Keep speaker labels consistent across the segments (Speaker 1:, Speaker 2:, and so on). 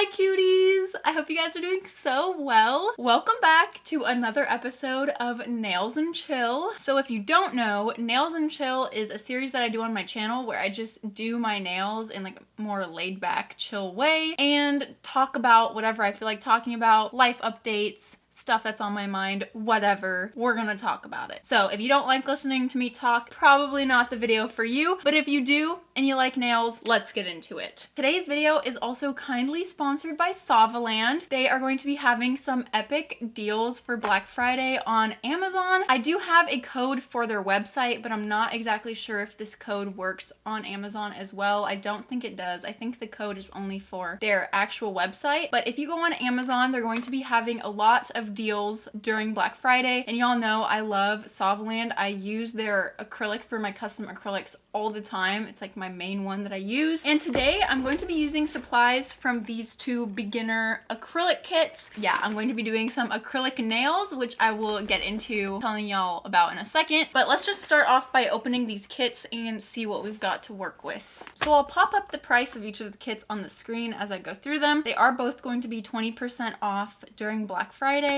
Speaker 1: Hi cuties! I hope you guys are doing so well. Welcome back to another episode of Nails and Chill. So if you don't know, Nails and Chill is a series that I do on my channel where I just do my nails in like a more laid back, chill way and talk about whatever I feel like talking about, life updates, stuff that's on my mind, whatever, we're gonna talk about it. So if you don't like listening to me talk, probably not the video for you, but if you do and you like nails, let's get into it. Today's video is also kindly sponsored by Savaland. They are going to be having some epic deals for Black Friday on Amazon. I do have a code for their website, but I'm not exactly sure if this code works on Amazon as well. I don't think it does. I think the code is only for their actual website, but if you go on Amazon, they're going to be having a lot of deals during Black Friday, and y'all know I love Savaland. I use their acrylic for my custom acrylics all the time. It's like my main one that I use, and today I'm going to be using supplies from these two beginner acrylic kits. Yeah, I'm going to be doing some acrylic nails, which I will get into telling y'all about in a second, but let's just start off by opening these kits and see what we've got to work with. So I'll pop up the price of each of the kits on the screen as I go through them. They are both going to be 20% off during Black Friday.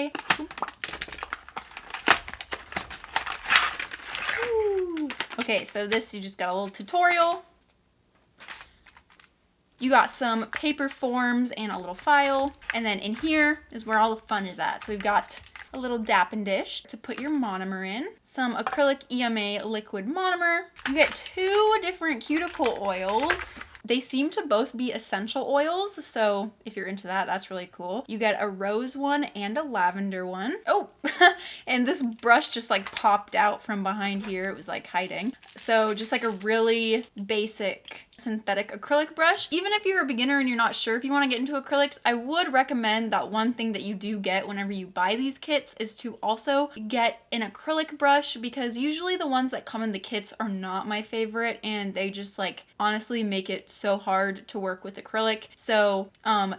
Speaker 1: Ooh. Okay, so this, you just got a little tutorial. You got some paper forms and a little file. And then in here is where all the fun is at. So we've got a little dapping dish to put your monomer in, some acrylic EMA liquid monomer. You get two different cuticle oils. They seem to both be essential oils, so if you're into that, that's really cool. You get a rose one and a lavender one. Oh, and this brush just like popped out from behind here. It was like hiding. So just like a really basic synthetic acrylic brush. Even if you're a beginner and you're not sure if you want to get into acrylics, I would recommend that one thing that you do get whenever you buy these kits is to also get an acrylic brush, because usually the ones that come in the kits are not my favorite and they just like honestly make it so hard to work with acrylic. So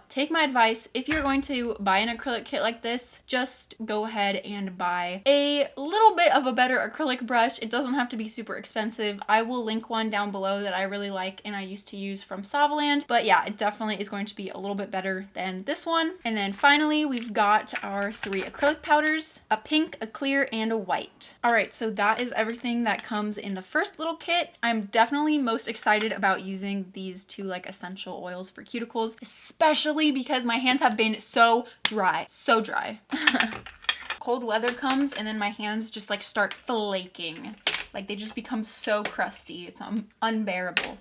Speaker 1: take my advice. If you're going to buy an acrylic kit like this, just go ahead and buy a little bit of a better acrylic brush. It doesn't have to be super expensive. I will link one down below that I really like and I used to use from Savaland, but yeah, it definitely is going to be a little bit better than this one. And then finally, we've got our 3 acrylic powders, a pink, a clear, and a white. All right, so that is everything that comes in the first little kit. I'm definitely most excited about using these two like essential oils for cuticles, especially because my hands have been so dry, so dry. Cold weather comes and then my hands just like start flaking. Like they just become so crusty. It's unbearable.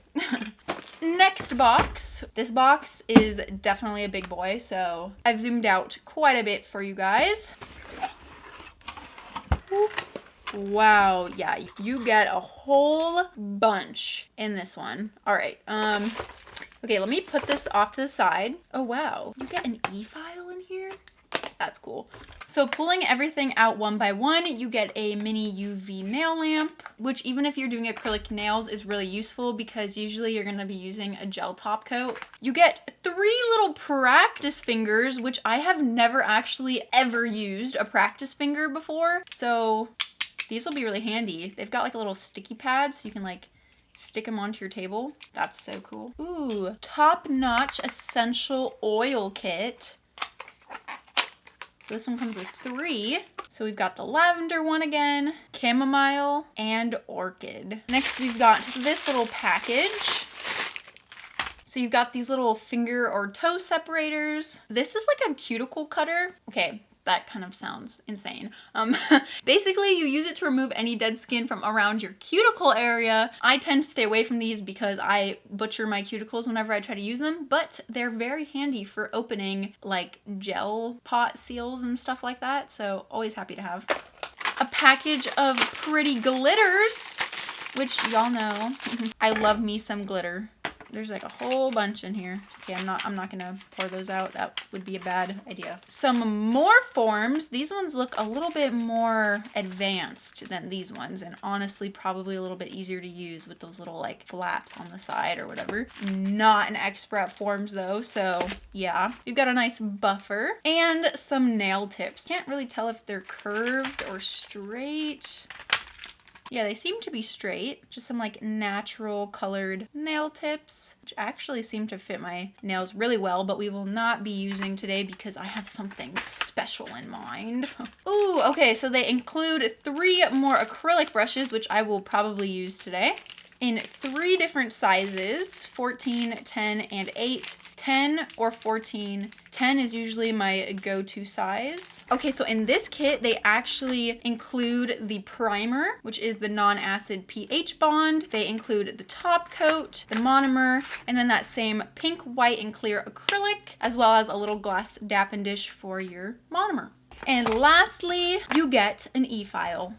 Speaker 1: Next box. This box is definitely a big boy, so I've zoomed out quite a bit for you guys. Wow, yeah, you get a whole bunch in this one. All right, okay, let me put this off to the side. Oh wow, you get an e-file in here? That's cool. So pulling everything out one by one, you get a mini UV nail lamp, which even if you're doing acrylic nails is really useful because usually you're going to be using a gel top coat. You get 3 little practice fingers, which I have never actually ever used a practice finger before. So these will be really handy. They've got like a little sticky pad so you can like stick them onto your table. That's so cool. Ooh, top-notch essential oil kit. So this one comes with 3. So we've got the lavender one again, chamomile, and orchid. Next we've got this little package. So you've got these little finger or toe separators. This is like a cuticle cutter. Okay, that kind of sounds insane. Basically you use it to remove any dead skin from around your cuticle area. I tend to stay away from these because I butcher my cuticles whenever I try to use them, but they're very handy for opening like gel pot seals and stuff like that. So always happy to have. A package of pretty glitters, which y'all know, I love me some glitter. There's like a whole bunch in here. Okay, I'm not gonna pour those out. That would be a bad idea. Some more forms. These ones look a little bit more advanced than these ones, and honestly probably a little bit easier to use with those little like flaps on the side or whatever. Not an expert at forms though, so yeah. We've got a nice buffer and some nail tips. Can't really tell if they're curved or straight. Yeah, they seem to be straight. Just some like natural colored nail tips, which actually seem to fit my nails really well, but we will not be using today because I have something special in mind. Ooh, okay, so they include 3 more acrylic brushes, which I will probably use today, in 3 different sizes, 14, 10, and 8. 10 or 14. 10 is usually my go-to size. Okay, so in this kit, they actually include the primer, which is the non-acid pH bond. They include the top coat, the monomer, and then that same pink, white, and clear acrylic, as well as a little glass dap and dish for your monomer. And lastly, you get an e-file.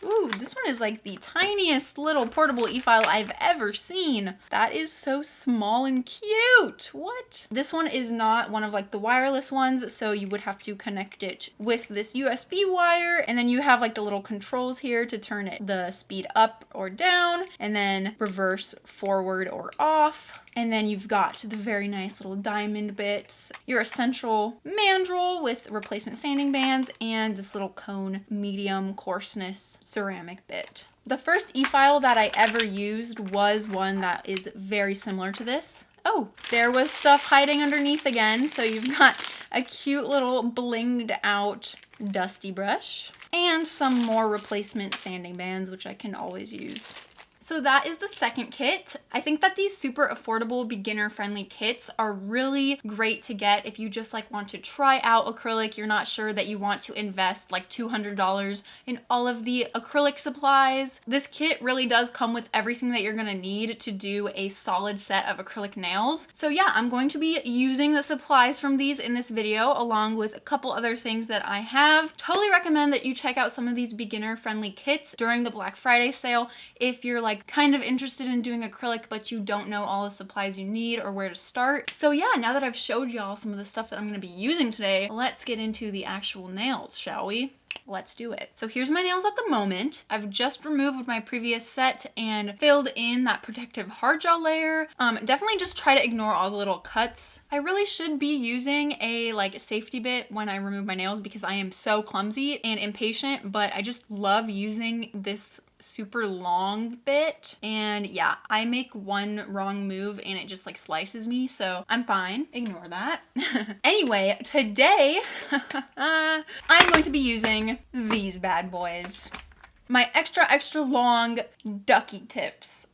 Speaker 1: Ooh, this one is like the tiniest little portable e-file I've ever seen. That is so small and cute. What? This one is not one of like the wireless ones, so you would have to connect it with this USB wire, and then you have like the little controls here to turn it the speed up or down, and then reverse forward or off. And then you've got the very nice little diamond bits, your essential mandrel with replacement sanding bands, and this little cone medium coarseness ceramic bit. The first e-file that I ever used was one that is very similar to this. Oh, there was stuff hiding underneath again. So you've got a cute little blinged out dusty brush and some more replacement sanding bands, which I can always use. So that is the second kit. I think that these super affordable beginner-friendly kits are really great to get if you just like want to try out acrylic. You're not sure that you want to invest like $200 in all of the acrylic supplies. This kit really does come with everything that you're gonna need to do a solid set of acrylic nails. So yeah, I'm going to be using the supplies from these in this video along with a couple other things that I have. Totally recommend that you check out some of these beginner-friendly kits during the Black Friday sale if you're like kind of interested in doing acrylic but you don't know all the supplies you need or where to start. So yeah, now that I've showed y'all some of the stuff that I'm going to be using today, let's get into the actual nails, shall we? Let's do it. So here's my nails at the moment. I've just removed my previous set and filled in that protective hard gel layer. Definitely just try to ignore all the little cuts. I really should be using a like safety bit when I remove my nails because I am so clumsy and impatient, but I just love using this super long bit, and yeah, I make one wrong move and it just like slices me, so I'm fine, ignore that. Anyway, today I'm going to be using these bad boys. My extra long ducky tips.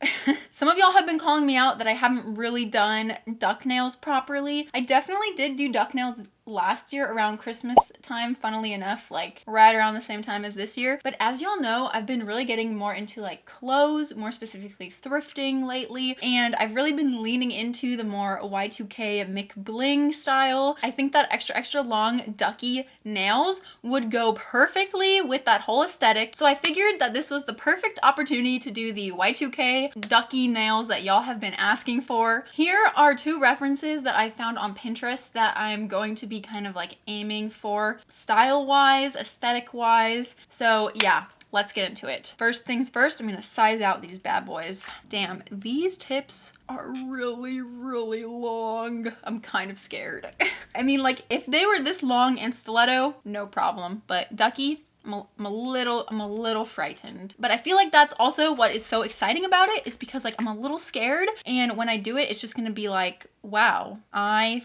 Speaker 1: Some of y'all have been calling me out that I haven't really done duck nails properly. I definitely did do duck nails last year around Christmas time, funnily enough, like right around the same time as this year. But as y'all know, I've been really getting more into like clothes, more specifically thrifting lately, and I've really been leaning into the more Y2K McBling style. I think that extra long ducky nails would go perfectly with that whole aesthetic. So I figured that this was the perfect opportunity to do the Y2K ducky nails that y'all have been asking for. Here are 2 references that I found on Pinterest that I'm going to be kind of like aiming for style-wise, aesthetic-wise. So yeah, let's get into it. First things first, I'm gonna size out these bad boys. Damn, these tips are really long. I'm kind of scared. I mean, like if they were this long and stiletto, no problem, but ducky, I'm a little frightened. But I feel like that's also what is so exciting about it, is because like I'm a little scared, and when I do it, it's just gonna be like, wow, I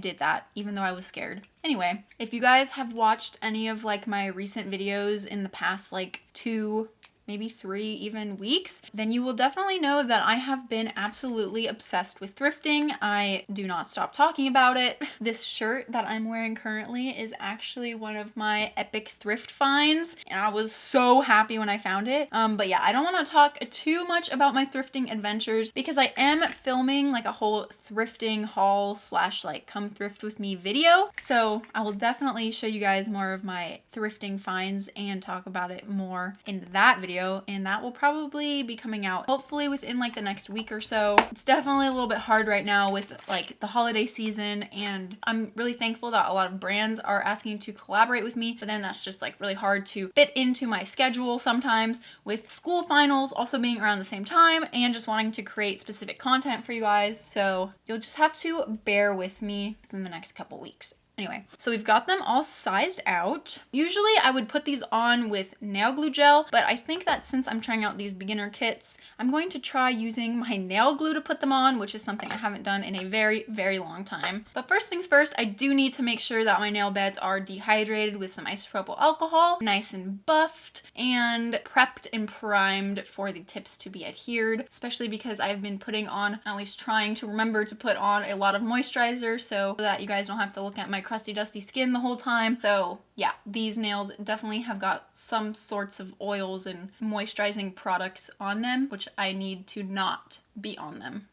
Speaker 1: did that, even though I was scared. Anyway, if you guys have watched any of like my recent videos in the past like 2, maybe 3 even weeks, then you will definitely know that I have been absolutely obsessed with thrifting. I do not stop talking about it. This shirt that I'm wearing currently is actually one of my epic thrift finds, and I was so happy when I found it. But yeah, I don't want to talk too much about my thrifting adventures because I am filming like a whole thrifting haul / like come thrift with me video. So I will definitely show you guys more of my thrifting finds and talk about it more in that video. And that will probably be coming out hopefully within like the next week or so. It's definitely a little bit hard right now with like the holiday season, and I'm really thankful that a lot of brands are asking to collaborate with me, but then that's just like really hard to fit into my schedule sometimes, with school finals also being around the same time and just wanting to create specific content for you guys. So you'll just have to bear with me in the next couple weeks. Anyway, so we've got them all sized out. Usually I would put these on with nail glue gel, but I think that since I'm trying out these beginner kits, I'm going to try using my nail glue to put them on, which is something I haven't done in a very, very long time. But first things first, I do need to make sure that my nail beds are dehydrated with some isopropyl alcohol, nice and buffed, and prepped and primed for the tips to be adhered, especially because I've been putting on, at least trying to remember to put on, a lot of moisturizer so that you guys don't have to look at my crusty dusty skin the whole time. So yeah, these nails definitely have got some sorts of oils and moisturizing products on them, which I need to not be on them.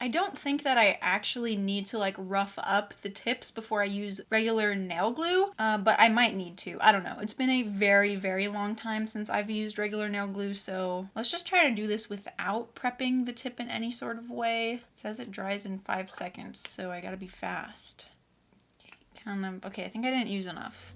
Speaker 1: I don't think that I actually need to like rough up the tips before I use regular nail glue, but I might need to. I don't know. It's been a very, very long time since I've used regular nail glue, so let's just try to do this without prepping the tip in any sort of way. It says it dries in 5 seconds, so I gotta be fast. Okay, count them. Okay, I think I didn't use enough.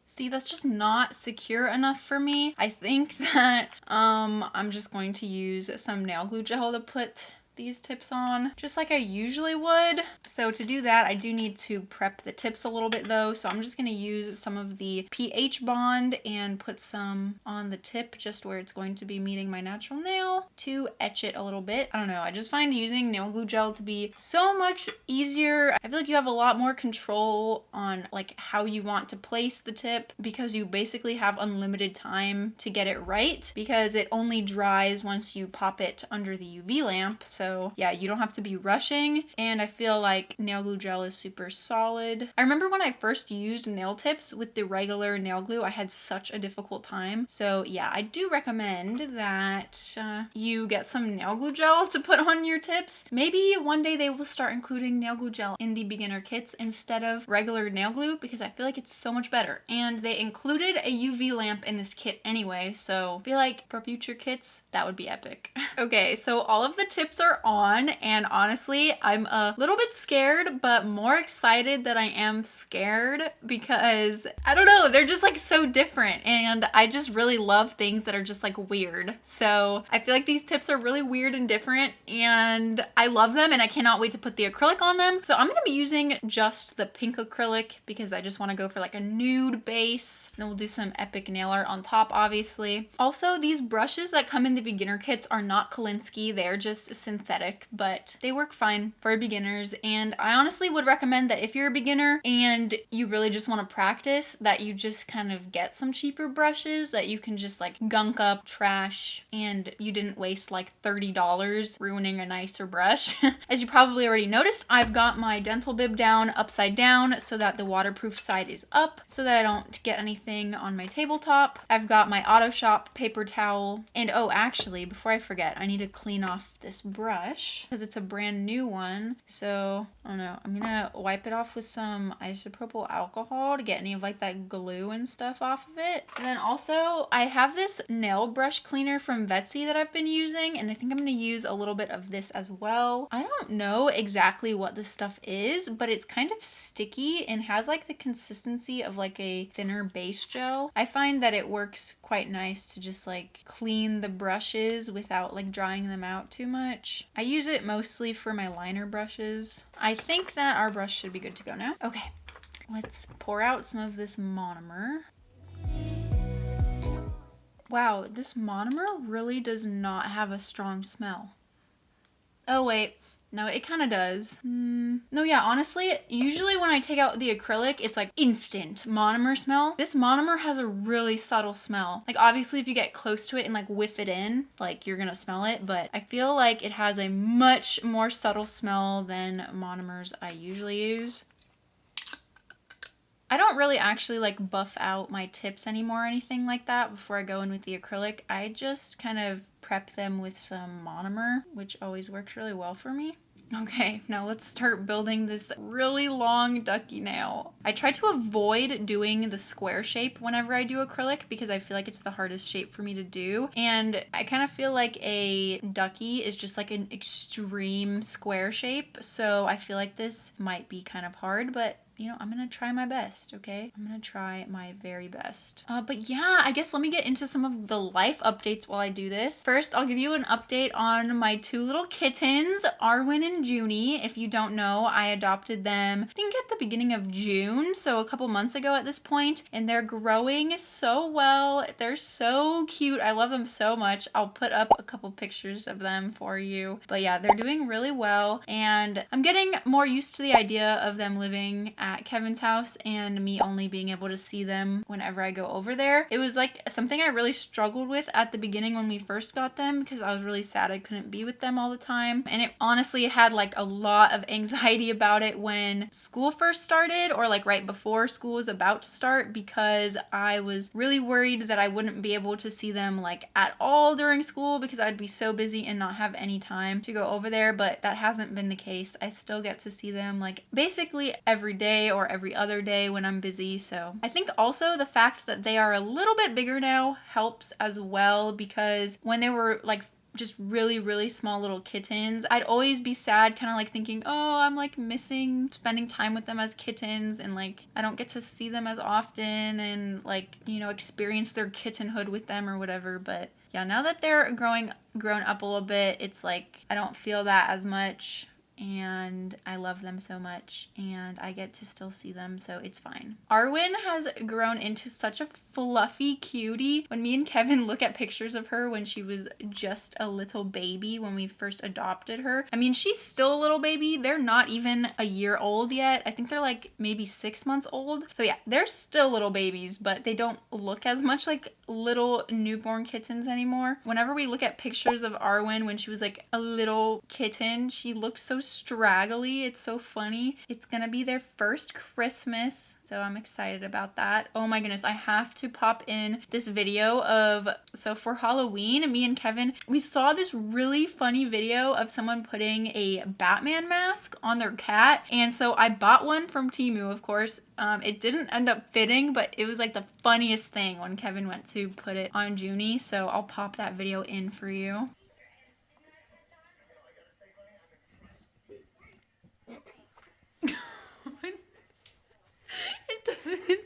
Speaker 1: See, that's just not secure enough for me. I think that I'm just going to use some nail glue gel to put these tips on, just like I usually would. So to do that, I do need to prep the tips a little bit though. So I'm just gonna use some of the pH bond and put some on the tip just where it's going to be meeting my natural nail to etch it a little bit. I don't know, I just find using nail glue gel to be so much easier. I feel like you have a lot more control on like how you want to place the tip because you basically have unlimited time to get it right because it only dries once you pop it under the UV lamp. So yeah, you don't have to be rushing, and I feel like nail glue gel is super solid. I remember when I first used nail tips with the regular nail glue, I had such a difficult time. So yeah, I do recommend that you get some nail glue gel to put on your tips. Maybe one day they will start including nail glue gel in the beginner kits instead of regular nail glue because I feel like it's so much better. And they included a UV lamp in this kit anyway, so I feel like for future kits, that would be epic. Okay, so all of the tips are on, and honestly I'm a little bit scared but more excited that I am scared because I don't know, they're just like so different and I just really love things that are just like weird. So I feel like these tips are really weird and different and I love them and I cannot wait to put the acrylic on them. So I'm gonna be using just the pink acrylic because I just want to go for like a nude base. Then we'll do some epic nail art on top obviously. Also, these brushes that come in the beginner kits are not Kolinsky, they're just synthetic, but they work fine for beginners. And I honestly would recommend that if you're a beginner and you really just want to practice, that you just kind of get some cheaper brushes that you can just like gunk up, trash, and you didn't waste like $30 ruining a nicer brush. As you probably already noticed, I've got my dental bib down upside down so that the waterproof side is up so that I don't get anything on my tabletop. I've got my Auto Shop paper towel, and oh, actually, before I forget, I need to clean off this brush because it's a brand new one. So I don't know, I'm gonna wipe it off with some isopropyl alcohol to get any of like that glue and stuff off of it. And then also I have this nail brush cleaner from Vetsy that I've been using, and I think I'm gonna use a little bit of this as well. I don't know exactly what this stuff is, but it's kind of sticky and has like the consistency of like a thinner base gel. I find that it works quite nice to just like clean the brushes without like drying them out too much. I use it mostly for my liner brushes. I think that our brush should be good to go now. Okay, let's pour out some of this monomer. Wow, this monomer really does not have a strong smell. Oh wait, no, it kind of does. No, yeah, honestly, usually when I take out the acrylic, it's like instant monomer smell. This monomer has a really subtle smell. Like obviously if you get close to it and like whiff it in, like you're gonna smell it, but I feel like it has a much more subtle smell than monomers I usually use. I don't really actually like buff out my tips anymore or anything like that before I go in with the acrylic. I just kind of prep them with some monomer, which always works really well for me. Okay, now let's start building this really long ducky nail. I try to avoid doing the square shape whenever I do acrylic because I feel like it's the hardest shape for me to do. And I kind of feel like a ducky is just like an extreme square shape. So I feel like this might be kind of hard, but you know, I'm gonna try my best, okay? I'm gonna try my very best. But yeah, I guess let me get into some of the life updates while I do this. First, I'll give you an update on my two little kittens, Arwen and Junie. If you don't know, I adopted them, I think at the beginning of June, so a couple months ago at this point, and they're growing so well. They're so cute. I love them so much. I'll put up a couple pictures of them for you. But yeah, they're doing really well, and I'm getting more used to the idea of them living at Kevin's house and me only being able to see them whenever I go over there. It was like something I really struggled with at the beginning when we first got them because I was really sad I couldn't be with them all the time. And it honestly had like a lot of anxiety about it when school first started or like right before school was about to start because I was really worried that I wouldn't be able to see them like at all during school because I'd be so busy and not have any time to go over there. But that hasn't been the case. I still get to see them like basically every day or every other day when I'm busy. So I think also the fact that they are a little bit bigger now helps as well because when they were like just really small little kittens, I'd always be sad, kind of like thinking, oh, I'm like missing spending time with them as kittens and like I don't get to see them as often and like, you know, experience their kittenhood with them or whatever. But yeah, now that they're grown up a little bit, it's like I don't feel that as much. And I love them so much and I get to still see them, so it's fine. Arwen has grown into such a fluffy cutie. When me and Kevin look at pictures of her when she was just a little baby when we first adopted her, I mean, she's still a little baby. They're not even a year old yet. I think they're like maybe 6 months old. So yeah, they're still little babies, but they don't look as much like little newborn kittens anymore. Whenever we look at pictures of Arwen when she was like a little kitten, she looks so straggly. It's so funny. It's gonna be their first Christmas, so I'm excited about that. Oh my goodness, I have to pop in this video of, so for Halloween, me and Kevin, we saw this really funny video of someone putting a Batman mask on their cat, and so I bought one from Temu, of course. It didn't end up fitting, but it was like the funniest thing when Kevin went to put it on Junie, so I'll pop that video in for you. It doesn't.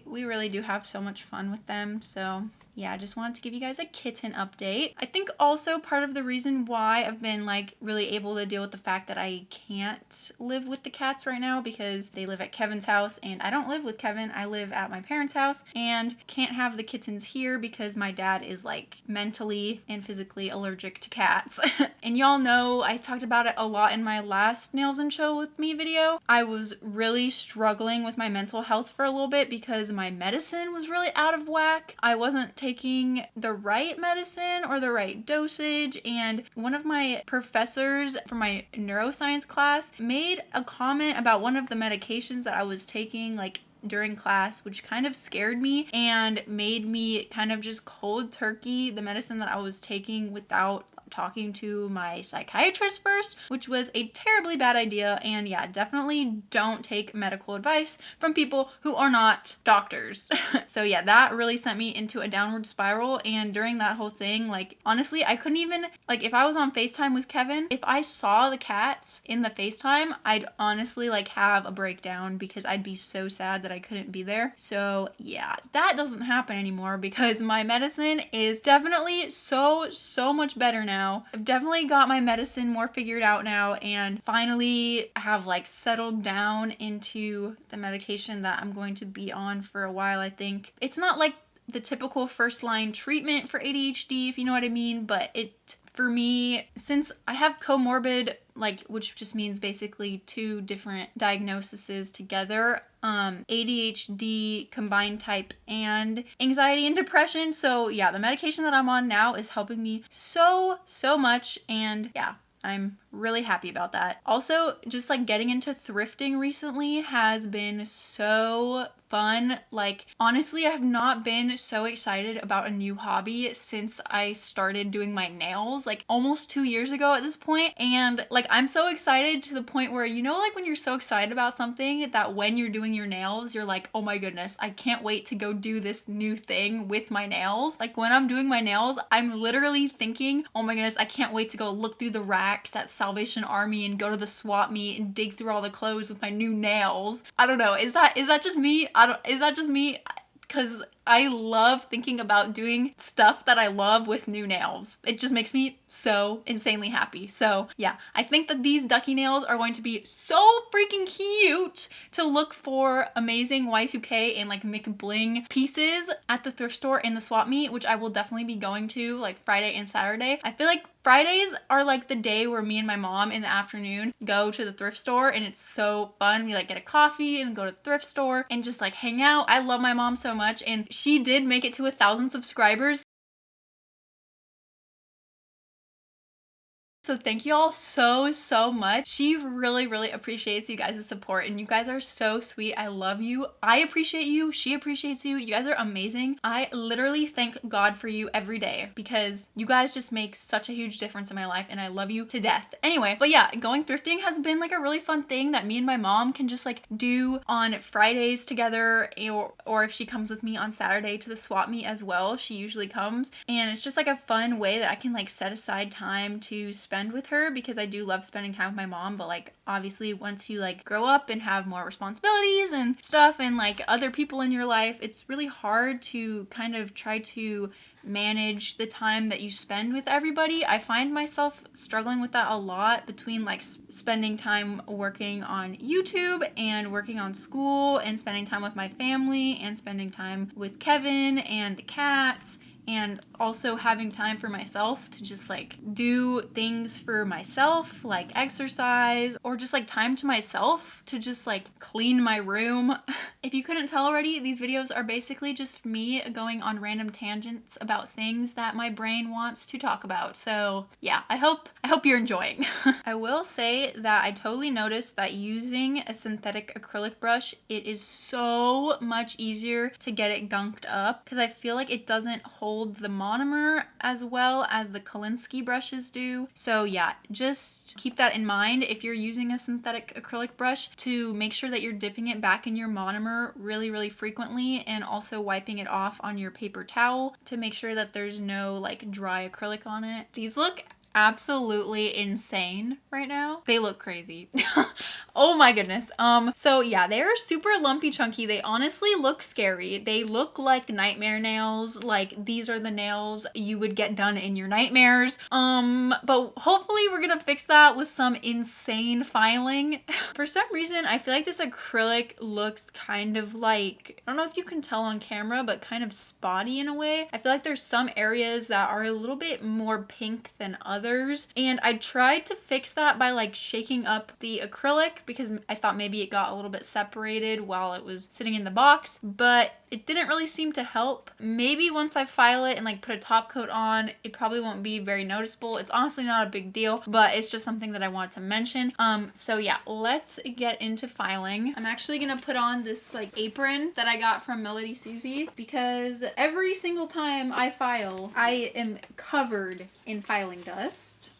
Speaker 1: We really do have so much fun with them, so yeah, I just wanted to give you guys a kitten update. I think also part of the reason why I've been like really able to deal with the fact that I can't live with the cats right now because they live at Kevin's house and I don't live with Kevin. I live at my parents' house and can't have the kittens here because my dad is like mentally and physically allergic to cats. And y'all know I talked about it a lot in my last Nails and Chill with Me video. I was really struggling with my mental health for a little bit because my medicine was really out of whack. I wasn't taking the right medicine or the right dosage, and one of my professors from my neuroscience class made a comment about one of the medications that I was taking like during class, which kind of scared me and made me kind of just cold turkey the medicine that I was taking without talking to my psychiatrist first, which was a terribly bad idea. And yeah, definitely don't take medical advice from people who are not doctors. So yeah, that really sent me into a downward spiral. And during that whole thing, like honestly, I couldn't even, like if I was on FaceTime with Kevin, if I saw the cats in the FaceTime, I'd honestly like have a breakdown because I'd be so sad that I couldn't be there. So yeah, that doesn't happen anymore because my medicine is definitely so much better now. I've definitely got my medicine more figured out now and finally have like settled down into the medication that I'm going to be on for a while. I think it's not like the typical first line treatment for ADHD, if you know what I mean, but it, for me, since I have comorbid, like, which just means basically two different diagnoses together, ADHD, combined type, and anxiety and depression. So yeah, the medication that I'm on now is helping me so much, and yeah, I'm really happy about that. Also, just like getting into thrifting recently has been so fun. Like, honestly, I have not been so excited about a new hobby since I started doing my nails, like almost 2 years ago at this point. And like, I'm so excited to the point where, you know, like when you're so excited about something that when you're doing your nails, you're like, oh my goodness, I can't wait to go do this new thing with my nails. Like when I'm doing my nails, I'm literally thinking, oh my goodness, I can't wait to go look through the racks at Salvation Army and go to the swap meet and dig through all the clothes with my new nails. I don't know. Is that just me? Is that just me? Because I love thinking about doing stuff that I love with new nails. It just makes me so insanely happy. So yeah, I think that these ducky nails are going to be so freaking cute. To look for amazing Y2K and like McBling pieces at the thrift store in the swap meet, which I will definitely be going to like Friday and Saturday. I feel like Fridays are like the day where me and my mom in the afternoon go to the thrift store, and it's so fun. We like get a coffee and go to the thrift store and just like hang out. I love my mom so much, and she did make it to 1,000 subscribers. So thank you all so much. She really appreciates you guys' support, and you guys are so sweet. I love you. I appreciate you. She appreciates you. You guys are amazing. I literally thank God for you every day because you guys just make such a huge difference in my life, and I love you to death. Anyway, but yeah, going thrifting has been like a really fun thing that me and my mom can just like do on Fridays together, or if she comes with me on Saturday to the swap meet as well, she usually comes, and it's just like a fun way that I can like set aside time to spend with her, because I do love spending time with my mom. But like obviously once you like grow up and have more responsibilities and stuff and like other people in your life, it's really hard to kind of try to manage the time that you spend with everybody. I find myself struggling with that a lot between like spending time working on YouTube and working on school and spending time with my family and spending time with Kevin and the cats, and also having time for myself to just like do things for myself, like exercise, or just like time to myself to just like clean my room. If you couldn't tell already, these videos are basically just me going on random tangents about things that my brain wants to talk about. So yeah, I hope you're enjoying. I will say that I totally noticed that using a synthetic acrylic brush, it is so much easier to get it gunked up, because I feel like it doesn't hold the monomer as well as the Kolinsky brushes do. So yeah, just keep that in mind if you're using a synthetic acrylic brush, to make sure that you're dipping it back in your monomer really frequently, and also wiping it off on your paper towel to make sure that there's no like dry acrylic on it. These look absolutely insane right now. They look crazy. Oh my goodness. So yeah, they're super lumpy chunky. They honestly look scary. They look like nightmare nails. Like these are the nails you would get done in your nightmares. But hopefully we're gonna fix that with some insane filing. For some reason, I feel like this acrylic looks kind of like, I don't know if you can tell on camera, but kind of spotty in a way. I feel like there's some areas that are a little bit more pink than others. And I tried to fix that by like shaking up the acrylic, because I thought maybe it got a little bit separated while it was sitting in the box, but it didn't really seem to help. Maybe once I file it and like put a top coat on, it probably won't be very noticeable. It's honestly not a big deal, but it's just something that I wanted to mention. So yeah, let's get into filing. I'm actually gonna put on this like apron that I got from Melody Susie, because every single time I file, I am covered in filing dust.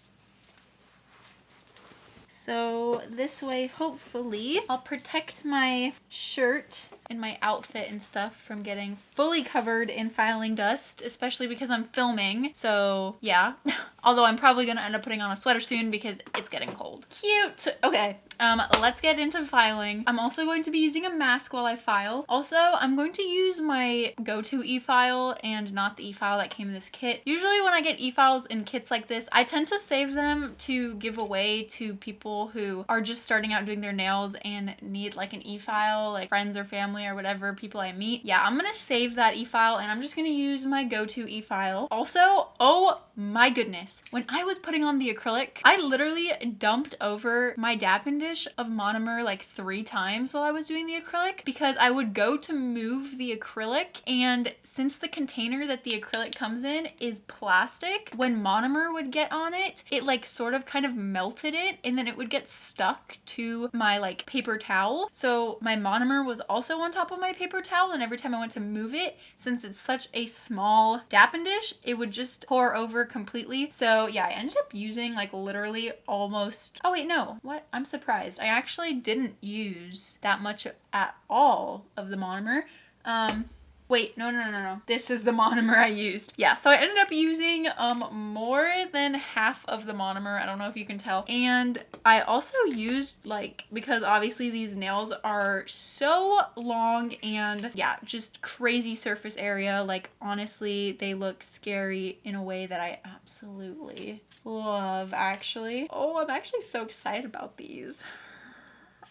Speaker 1: So this way, hopefully, I'll protect my shirt and my outfit and stuff from getting fully covered in filing dust, especially because I'm filming. So yeah, although I'm probably gonna end up putting on a sweater soon because it's getting cold. Cute. Okay, let's get into filing. I'm also going to be using a mask while I file. Also, I'm going to use my go-to e-file and not the e-file that came in this kit. Usually when I get e-files in kits like this, I tend to save them to give away to people who are just starting out doing their nails and need like an e-file, like friends or family or whatever, people I meet. Yeah, I'm gonna save that e-file, and I'm just gonna use my go-to e-file. Also, oh my goodness, when I was putting on the acrylic, I literally dumped over my Dappened dish of monomer like 3 times while I was doing the acrylic, because I would go to move the acrylic, and since the container that the acrylic comes in is plastic, when monomer would get on it, it like sort of kind of melted it, and then it would get stuck to my like paper towel. So my monomer was also on top of my paper towel, and every time I went to move it, since it's such a small dappen dish, it would just pour over completely. So yeah, I ended up using like literally almost, oh wait, no, what? I'm surprised. I actually didn't use that much at all of the monomer. Wait, no. This is the monomer I used. Yeah, so I ended up using more than half of the monomer. I don't know if you can tell. And I also used like, because obviously these nails are so long and yeah, just crazy surface area. Like honestly, they look scary in a way that I absolutely love actually. Oh, I'm actually so excited about these.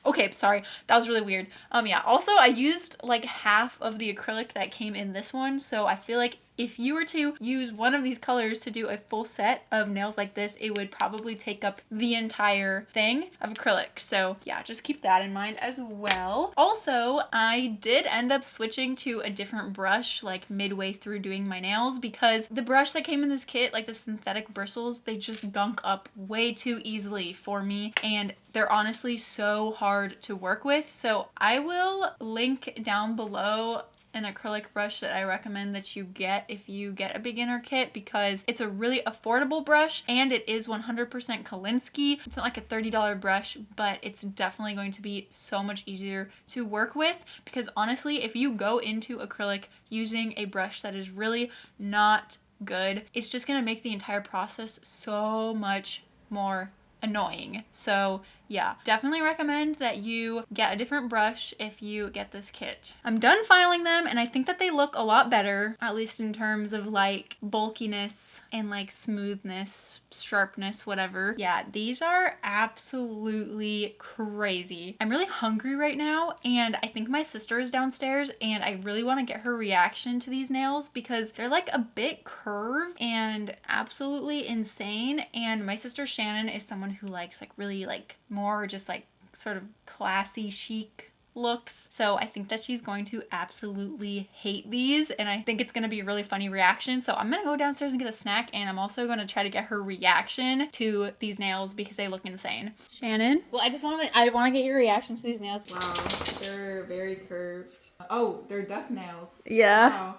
Speaker 1: Okay, sorry, that was really weird. Yeah, also I used like half of the acrylic that came in this one, so I feel like if you were to use one of these colors to do a full set of nails like this, it would probably take up the entire thing of acrylic. So yeah, just keep that in mind as well. Also, I did end up switching to a different brush like midway through doing my nails, because the brush that came in this kit, like the synthetic bristles, they just gunk up way too easily for me, and they're honestly so hard to work with. So I will link down below an acrylic brush that I recommend that you get if you get a beginner kit, because it's a really affordable brush and it is 100% Kolinsky. It's not like a $30 brush, but it's definitely going to be so much easier to work with, because honestly, if you go into acrylic using a brush that is really not good, it's just going to make the entire process so much more annoying. So yeah, definitely recommend that you get a different brush if you get this kit. I'm done filing them, and I think that they look a lot better, at least in terms of like bulkiness and like smoothness, sharpness, whatever. Yeah, these are absolutely crazy. I'm really hungry right now, and I think my sister is downstairs, and I really want to get her reaction to these nails because they're like a bit curved and absolutely insane. And my sister Shannon is someone who likes like really like more just like sort of classy chic looks, so I think that she's going to absolutely hate these, and I think it's going to be a really funny reaction. So I'm gonna go downstairs and get a snack, and I'm also going to try to get her reaction to these nails because they look insane. Shannon? Well, I want to get your reaction to these nails.
Speaker 2: Wow, they're very curved. Oh, they're duck nails.
Speaker 1: Yeah.
Speaker 2: Wow.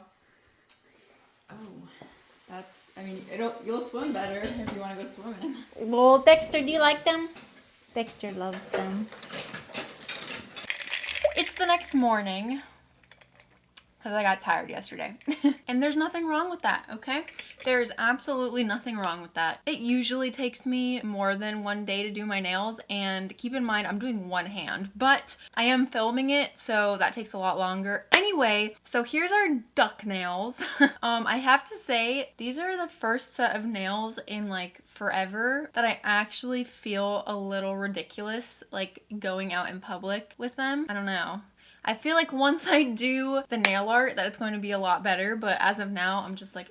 Speaker 2: Oh, that's, I mean, you'll swim better if you want to go swimming.
Speaker 1: Well, Dexter, do you like them? Dexter loves them. It's the next morning because I got tired yesterday. And there's nothing wrong with that, okay? There's absolutely nothing wrong with that. It usually takes me more than one day to do my nails, and keep in mind I'm doing one hand, but I am filming it, so that takes a lot longer. Anyway, so here's our duck nails. I have to say, these are the first set of nails in like forever that I actually feel a little ridiculous like going out in public with them. I don't know. I feel like once I do the nail art that it's going to be a lot better, but as of now, I'm just like,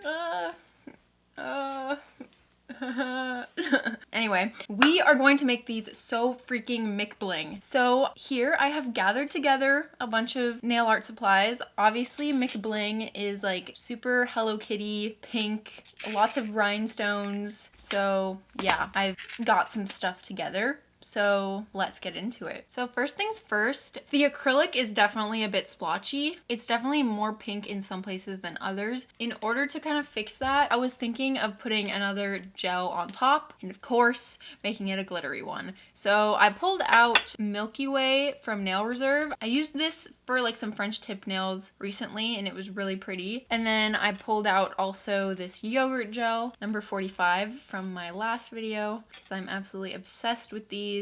Speaker 1: Anyway, we are going to make these so freaking McBling. So here I have gathered together a bunch of nail art supplies. Obviously McBling is like super Hello Kitty pink, lots of rhinestones. So yeah, I've got some stuff together. So let's get into it. So first things first, the acrylic is definitely a bit splotchy. It's definitely more pink in some places than others. In order to kind of fix that, I was thinking of putting another gel on top and of course making it a glittery one. So I pulled out Milky Way from Nail Reserve. I used this for like some French tip nails recently and it was really pretty. And then I pulled out also this yogurt gel, number 45 from my last video, because I'm absolutely obsessed with these.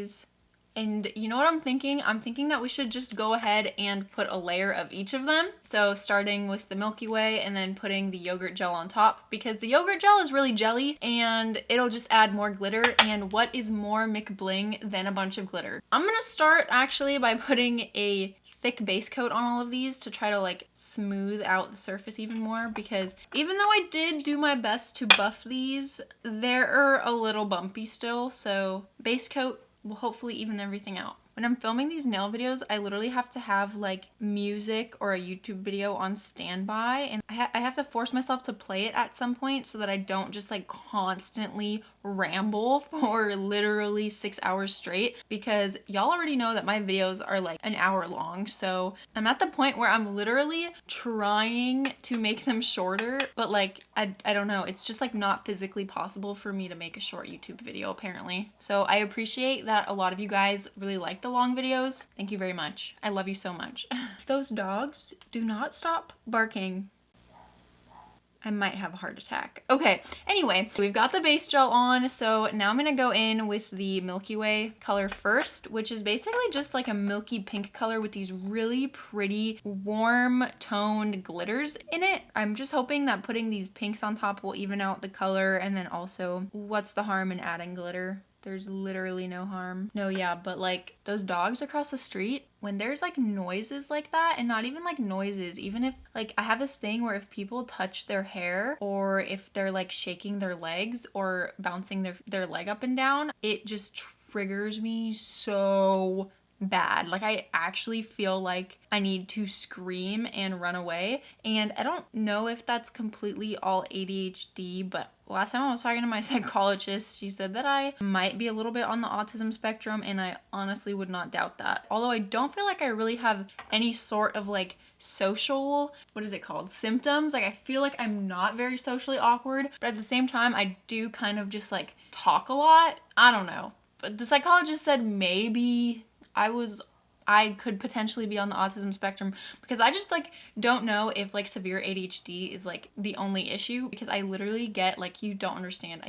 Speaker 1: And you know what I'm thinking? I'm thinking that we should just go ahead and put a layer of each of them. So starting with the Milky Way and then putting the yogurt gel on top, because the yogurt gel is really jelly and it'll just add more glitter. And what is more McBling than a bunch of glitter? I'm gonna start actually by putting a thick base coat on all of these to try to like smooth out the surface even more, because even though I did do my best to buff these, they're a little bumpy still. So base coat will hopefully even everything out. When I'm filming these nail videos, I literally have to have like music or a YouTube video on standby, and I have to force myself to play it at some point so that I don't just like constantly ramble for literally 6 hours straight, because y'all already know that my videos are like an hour long. So I'm at the point where I'm literally trying to make them shorter, but like I don't know, it's just like not physically possible for me to make a short YouTube video apparently. So I appreciate that a lot of you guys really like the long videos. Thank you very much. I love you so much. Those dogs do not stop barking. I might have a heart attack. Okay, anyway, we've got the base gel on, so now I'm gonna go in with the Milky Way color first, which is basically just like a milky pink color with these really pretty warm toned glitters in it. I'm just hoping that putting these pinks on top will even out the color, and then also, what's the harm in adding glitter? There's literally no harm. No, yeah, but like those dogs across the street, when there's like noises like that, and not even like noises, even if like I have this thing where if people touch their hair, or if they're like shaking their legs or bouncing their leg up and down, it just triggers me so bad. Like I actually feel like I need to scream and run away. And I don't know if that's completely all ADHD, but last time I was talking to my psychologist, she said that I might be a little bit on the autism spectrum, and I honestly would not doubt that. Although I don't feel like I really have any sort of like social, what is it called, symptoms. Like I feel like I'm not very socially awkward, but at the same time I do kind of just like talk a lot. I don't know. But the psychologist said maybe I could potentially be on the autism spectrum, because I just like don't know if like severe ADHD is like the only issue, because I literally get like, you don't understand.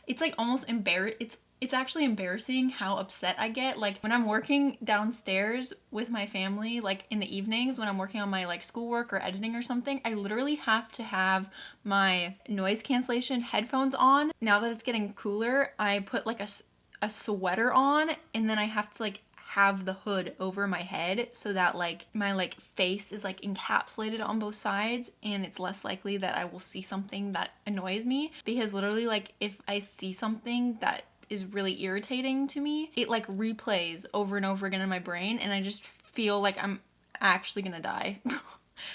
Speaker 1: It's like almost it's actually embarrassing how upset I get. Like when I'm working downstairs with my family, like in the evenings when I'm working on my like schoolwork or editing or something, I literally have to have my noise cancellation headphones on. Now that it's getting cooler, I put like a sweater on, and then I have to like have the hood over my head so that like my like face is like encapsulated on both sides, and it's less likely that I will see something that annoys me. Because literally like if I see something that is really irritating to me, it like replays over and over again in my brain, and I just feel like I'm actually gonna die.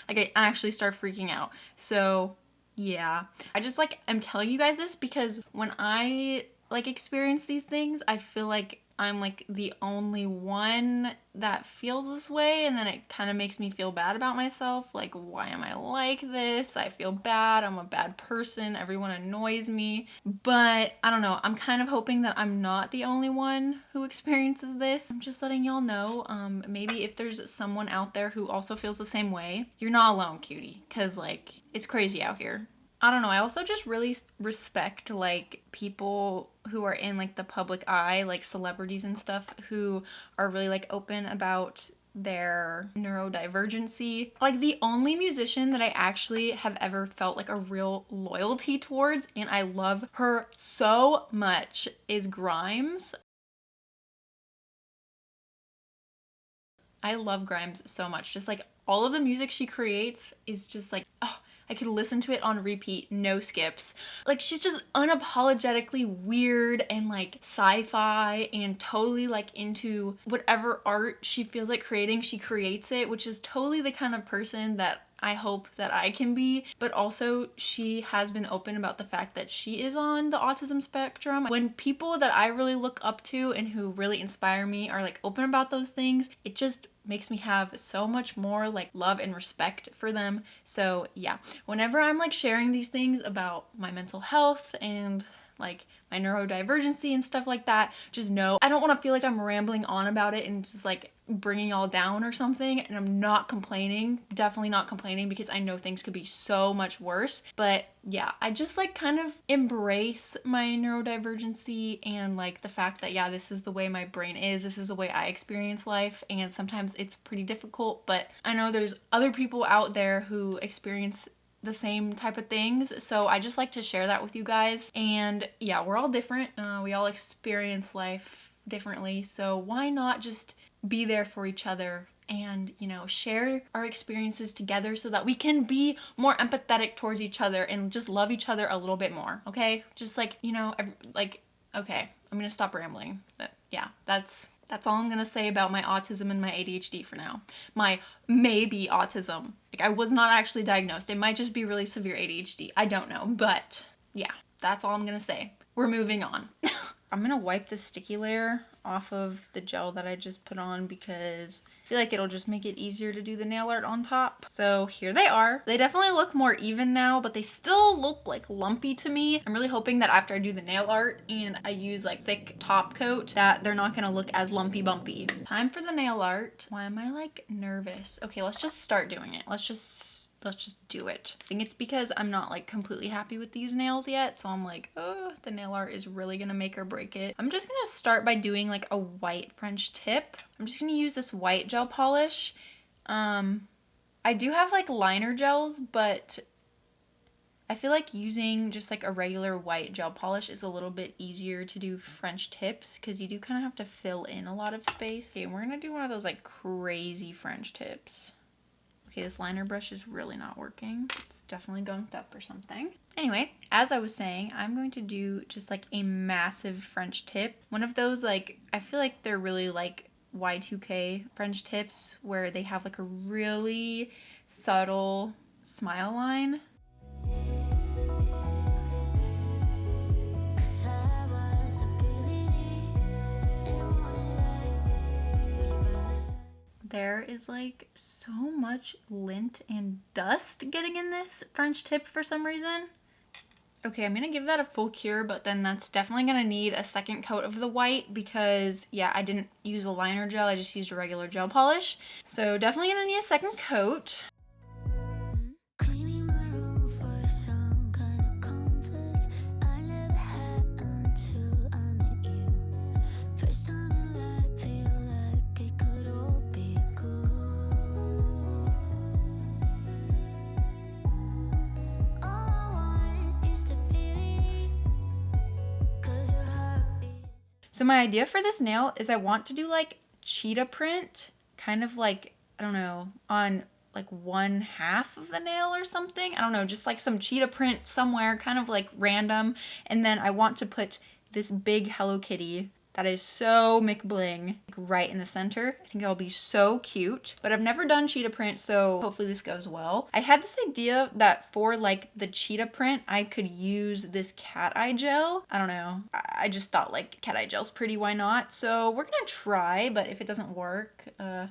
Speaker 1: Like I actually start freaking out. So yeah, I just like I'm telling you guys this because when I like experience these things, I feel like I'm like the only one that feels this way, and then it kind of makes me feel bad about myself. Like, why am I like this? I feel bad. I'm a bad person. Everyone annoys me. But I don't know. I'm kind of hoping that I'm not the only one who experiences this. I'm just letting y'all know. Maybe if there's someone out there who also feels the same way, you're not alone, cutie. Because like, it's crazy out here. I don't know. I also just really respect like people who are in like the public eye, like celebrities and stuff, who are really like open about their neurodivergency. Like the only musician that I actually have ever felt like a real loyalty towards, and I love her so much, is Grimes. I love Grimes so much. Just like all of the music she creates is just like, oh, I could listen to it on repeat, no skips. Like she's just unapologetically weird and like sci-fi, and totally like into whatever art she feels like creating, she creates it, which is totally the kind of person that I hope that I can be. But also she has been open about the fact that she is on the autism spectrum. When people that I really look up to and who really inspire me are like open about those things, it just makes me have so much more like love and respect for them. So yeah, whenever I'm like sharing these things about my mental health and like my neurodivergency and stuff like that, just know I don't want to feel like I'm rambling on about it and just like bringing y'all down or something. And I'm not complaining, definitely not complaining, because I know things could be so much worse. But yeah, I just like kind of embrace my neurodivergency and like the fact that yeah, this is the way my brain is, this is the way I experience life, and sometimes it's pretty difficult. But I know there's other people out there who experience the same type of things, so I just like to share that with you guys. And yeah, we're all different, we all experience life differently, so why not just be there for each other and, you know, share our experiences together so that we can be more empathetic towards each other and just love each other a little bit more. Okay, just like, you know, like, okay, I'm gonna stop rambling, but yeah, that's all I'm gonna say about my autism and my ADHD for now. My maybe autism. Like, I was not actually diagnosed. It might just be really severe ADHD. I don't know. But yeah, that's all I'm gonna say. We're moving on. I'm gonna wipe the sticky layer off of the gel that I just put on because I feel like it'll just make it easier to do the nail art on top. So here they are. They definitely look more even now, but they still look like lumpy to me. I'm really hoping that after I do the nail art and I use like thick top coat that they're not gonna look as lumpy bumpy. Time for the nail art. Why am I like nervous? Okay, let's just start doing it. Let's just do it. I think it's because I'm not like completely happy with these nails yet. So I'm like, oh, the nail art is really gonna make or break it. I'm just gonna start by doing like a white French tip. I'm just gonna use this white gel polish. I do have like liner gels, but I feel like using just like a regular white gel polish is a little bit easier to do French tips because you do kind of have to fill in a lot of space. Okay, we're gonna do one of those like crazy French tips. Okay, this liner brush is really not working. It's definitely gunked up or something. Anyway, as I was saying, I'm going to do just like a massive French tip. One of those, like, I feel like they're really like Y2K French tips where they have like a really subtle smile line. There is like so much lint and dust getting in this French tip for some reason. Okay, I'm gonna give that a full cure, but then that's definitely gonna need a second coat of the white because, yeah, I didn't use a liner gel, I just used a regular gel polish. So definitely gonna need a second coat. So my idea for this nail is I want to do like cheetah print, kind of like, I don't know, on like one half of the nail or something. I don't know, just like some cheetah print somewhere, kind of like random. And then I want to put this big Hello Kitty that is so McBling like right in the center. I think that'll be so cute, but I've never done cheetah print, so hopefully this goes well. I had this idea that for like the cheetah print, I could use this cat eye gel. I don't know. I just thought like cat eye gel's pretty, why not? So we're gonna try, but if it doesn't work,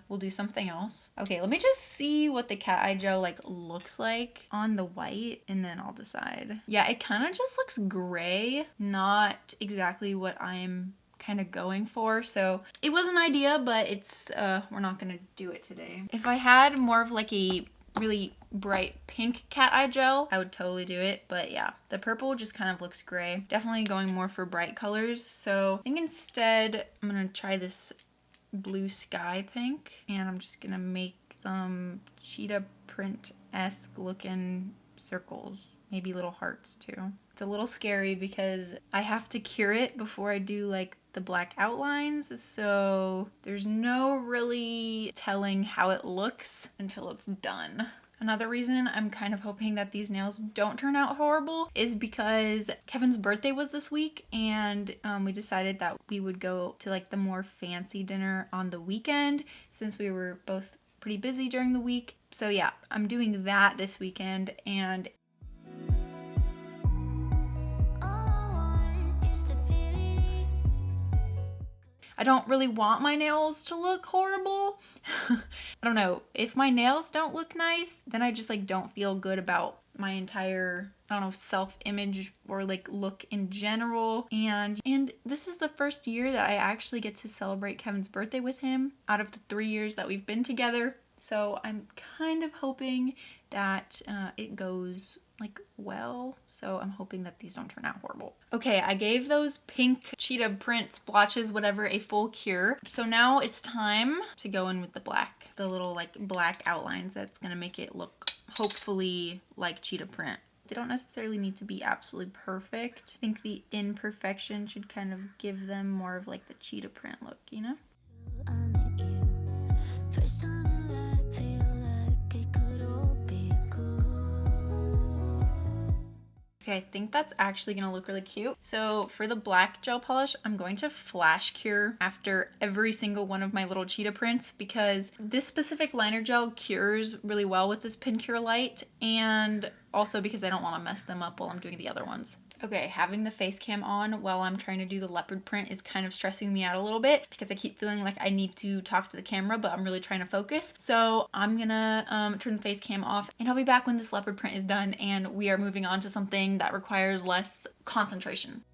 Speaker 1: we'll do something else. Okay, let me just see what the cat eye gel like looks like on the white and then I'll decide. Yeah, it kind of just looks gray, not exactly what I'm kind of going for, so it was an idea, but it's we're not gonna do it today. If I had more of like a really bright pink cat eye gel, I would totally do it, but yeah, the purple just kind of looks gray. Definitely going more for bright colors, so I think instead I'm gonna try this blue sky pink, and I'm just gonna make some cheetah print-esque looking circles, maybe little hearts too. It's a little scary because I have to cure it before I do like the black outlines, so there's no really telling how it looks until it's done. Another reason I'm kind of hoping that these nails don't turn out horrible is because Kevin's birthday was this week, and we decided that we would go to like the more fancy dinner on the weekend since we were both pretty busy during the week. So yeah, I'm doing that this weekend, and I don't really want my nails to look horrible. I don't know. If my nails don't look nice, then I just like don't feel good about my entire, I don't know, self-image or like look in general. And this is the first year that I actually get to celebrate Kevin's birthday with him out of the 3 years that we've been together. So I'm kind of hoping that it goes like well, so I'm hoping that these don't turn out horrible. Okay, I gave those pink cheetah print splotches, whatever, a full cure. So now it's time to go in with the black, the little like black outlines that's gonna make it look hopefully like cheetah print. They don't necessarily need to be absolutely perfect. I think the imperfection should kind of give them more of like the cheetah print look, you know? Okay, I think that's actually gonna look really cute. So for the black gel polish, I'm going to flash cure after every single one of my little cheetah prints because this specific liner gel cures really well with this pin cure light, and also because I don't want to mess them up while I'm doing the other ones. Okay, having the face cam on while I'm trying to do the leopard print is kind of stressing me out a little bit because I keep feeling like I need to talk to the camera, but I'm really trying to focus. So I'm gonna turn the face cam off, and I'll be back when this leopard print is done and we are moving on to something that requires less concentration.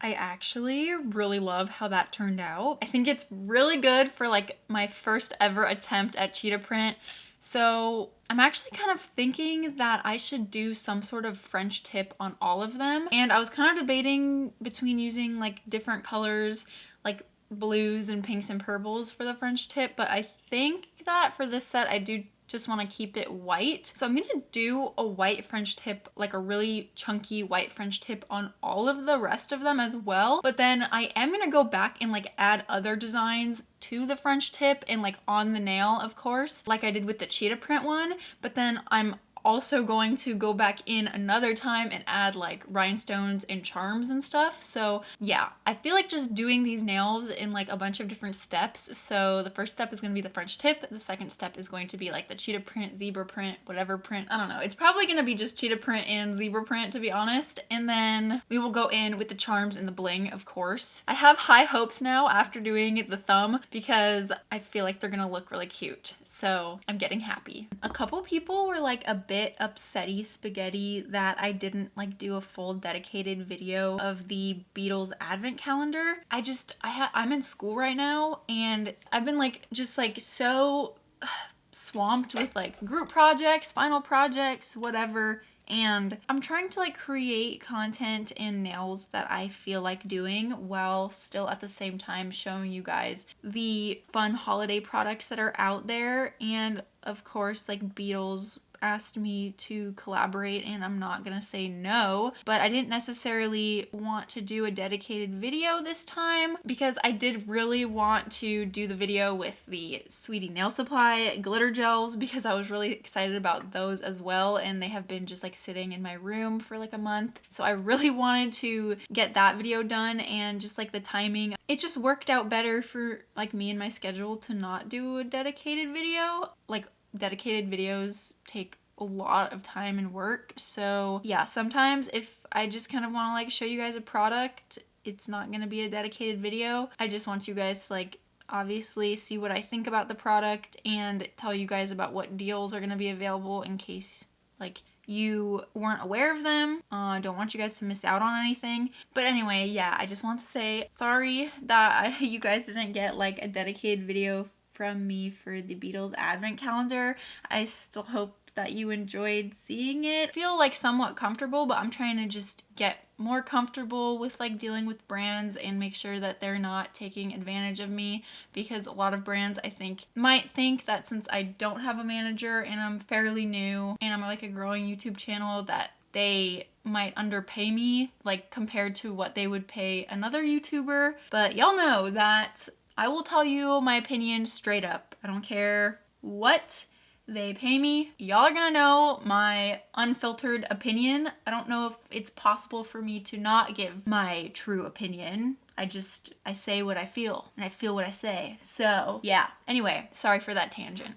Speaker 1: I actually really love how that turned out. I think it's really good for like my first ever attempt at cheetah print. So I'm actually kind of thinking that I should do some sort of French tip on all of them. And I was kind of debating between using like different colors, like blues and pinks and purples for the French tip, but I think that for this set I do just want to keep it white. So I'm gonna do a white French tip, like a really chunky white French tip on all of the rest of them as well. But then I am gonna go back and like add other designs to the French tip and like on the nail, of course, like I did with the cheetah print one. But then I'm also going to go back in another time and add like rhinestones and charms and stuff. So yeah, I feel like just doing these nails in like a bunch of different steps. So the first step is going to be the French tip. The second step is going to be like the cheetah print, zebra print, whatever print. I don't know. It's probably going to be just cheetah print and zebra print, to be honest. And then we will go in with the charms and the bling, of course. I have high hopes now after doing the thumb because I feel like they're going to look really cute. So I'm getting happy. A couple people were like a bit upsetty spaghetti that I didn't like do a full dedicated video of the Beatles advent calendar. I'm in school right now and I've been like just like so swamped with like group projects, final projects, whatever. And I'm trying to like create content and nails that I feel like doing while still at the same time showing you guys the fun holiday products that are out there. And of course, like Beatles asked me to collaborate and I'm not gonna say no, but I didn't necessarily want to do a dedicated video this time because I did really want to do the video with the Sweetie Nail Supply glitter gels because I was really excited about those as well, and they have been just like sitting in my room for like a month. So I really wanted to get that video done, and just like the timing, it just worked out better for like me and my schedule to not do a dedicated video. Like dedicated videos take a lot of time and work. So yeah, sometimes if I just kind of want to like show you guys a product, it's not going to be a dedicated video. I just want you guys to like obviously see what I think about the product and tell you guys about what deals are going to be available in case like you weren't aware of them. Don't want you guys to miss out on anything. But anyway, yeah, I just want to say sorry that you guys didn't get like a dedicated video from me for the Beatles advent calendar. I still hope that you enjoyed seeing it. I feel like somewhat comfortable, but I'm trying to just get more comfortable with like dealing with brands and make sure that they're not taking advantage of me, because a lot of brands I think might think that since I don't have a manager and I'm fairly new and I'm like a growing YouTube channel, that they might underpay me like compared to what they would pay another YouTuber. But y'all know that I will tell you my opinion straight up. I don't care what they pay me. Y'all are gonna know my unfiltered opinion. I don't know if it's possible for me to not give my true opinion. I say what I feel and I feel what I say. So yeah, anyway, sorry for that tangent.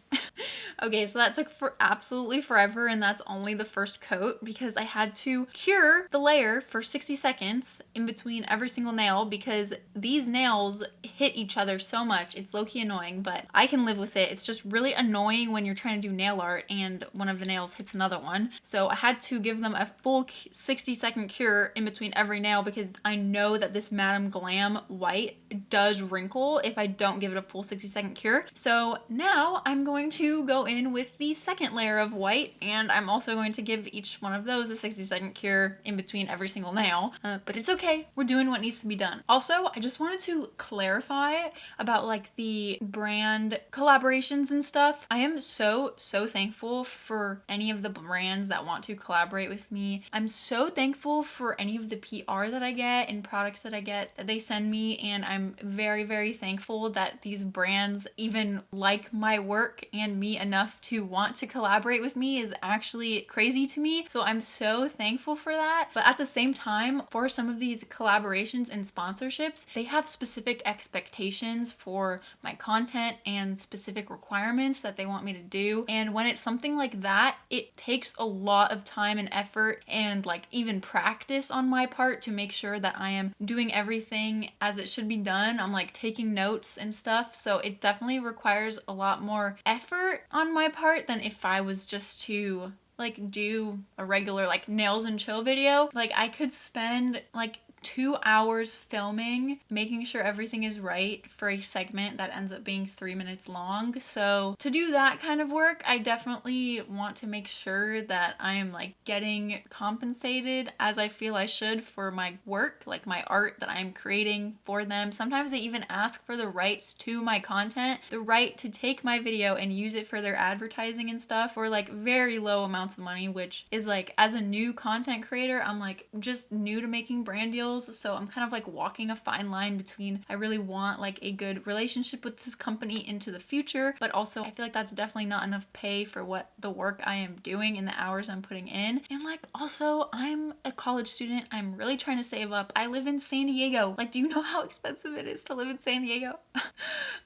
Speaker 1: Okay, so that took for absolutely forever, and that's only the first coat because I had to cure the layer for 60 seconds in between every single nail because these nails hit each other so much. It's low-key annoying, but I can live with it. It's just really annoying when you're trying to do nail art and one of the nails hits another one. So I had to give them a full 60-second cure in between every nail because I know that this Madame Glam white does wrinkle if I don't give it a full 60-second cure. So now I'm going to go in with the second layer of white, and I'm also going to give each one of those a 60-second cure in between every single nail. But it's okay. We're doing what needs to be done. Also, I just wanted to clarify about like the brand collaborations and stuff. I am so thankful for any of the brands that want to collaborate with me. I'm so thankful for any of the PR that I get and products that I get that they send me, and I'm very thankful that these brands even like my work and me enough to want to collaborate with me is actually crazy to me. So I'm so thankful for that. But at the same time, for some of these collaborations and sponsorships, they have specific expectations for my content and specific requirements that they want me to do. And when it's something like that, it takes a lot of time and effort and like even practice on my part to make sure that I am doing everything as it should be done. I'm like taking notes and stuff. So it definitely requires a lot more effort on my part than if I was just to like do a regular like nails and chill video. Like I could spend like 2 hours filming, making sure everything is right for a segment that ends up being 3 minutes long. So to do that kind of work, I definitely want to make sure that I am like getting compensated as I feel I should for my work, like my art that I'm creating for them. Sometimes they even ask for the rights to my content, the right to take my video and use it for their advertising and stuff for like very low amounts of money, which is like, as a new content creator, I'm like just new to making brand deals. So I'm kind of like walking a fine line between I really want like a good relationship with this company into the future, but also I feel like that's definitely not enough pay for what the work I am doing and the hours I'm putting in. And like also I'm a college student. I'm really trying to save up. I live in San Diego. Like, do you know how expensive it is to live in San Diego?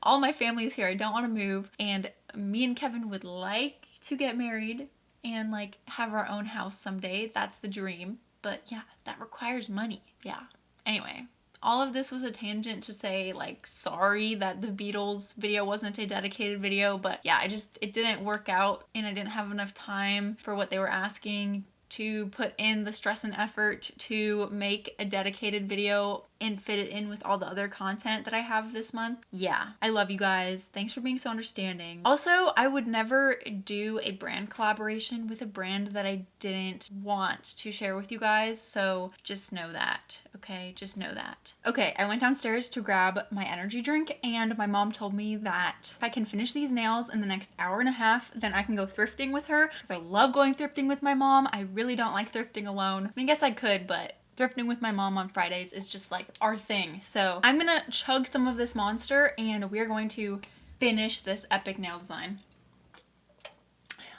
Speaker 1: All my family is here. I don't want to move. And me and Kevin would like to get married and like have our own house someday. That's the dream. But yeah, that requires money. Yeah. Anyway, all of this was a tangent to say like sorry that the Beatles video wasn't a dedicated video, but yeah, it didn't work out and I didn't have enough time for what they were asking to put in the stress and effort to make a dedicated video and fit it in with all the other content that I have this month. Yeah, I love you guys. Thanks for being so understanding. Also, I would never do a brand collaboration with a brand that I didn't want to share with you guys, so just know that, okay? Just know that. Okay, I went downstairs to grab my energy drink, and my mom told me that if I can finish these nails in the next hour and a half, then I can go thrifting with her, because I love going thrifting with my mom. I really don't like thrifting alone. I guess I could, but thrifting with my mom on Fridays is just like our thing. So I'm gonna chug some of this Monster and we're going to finish this epic nail design.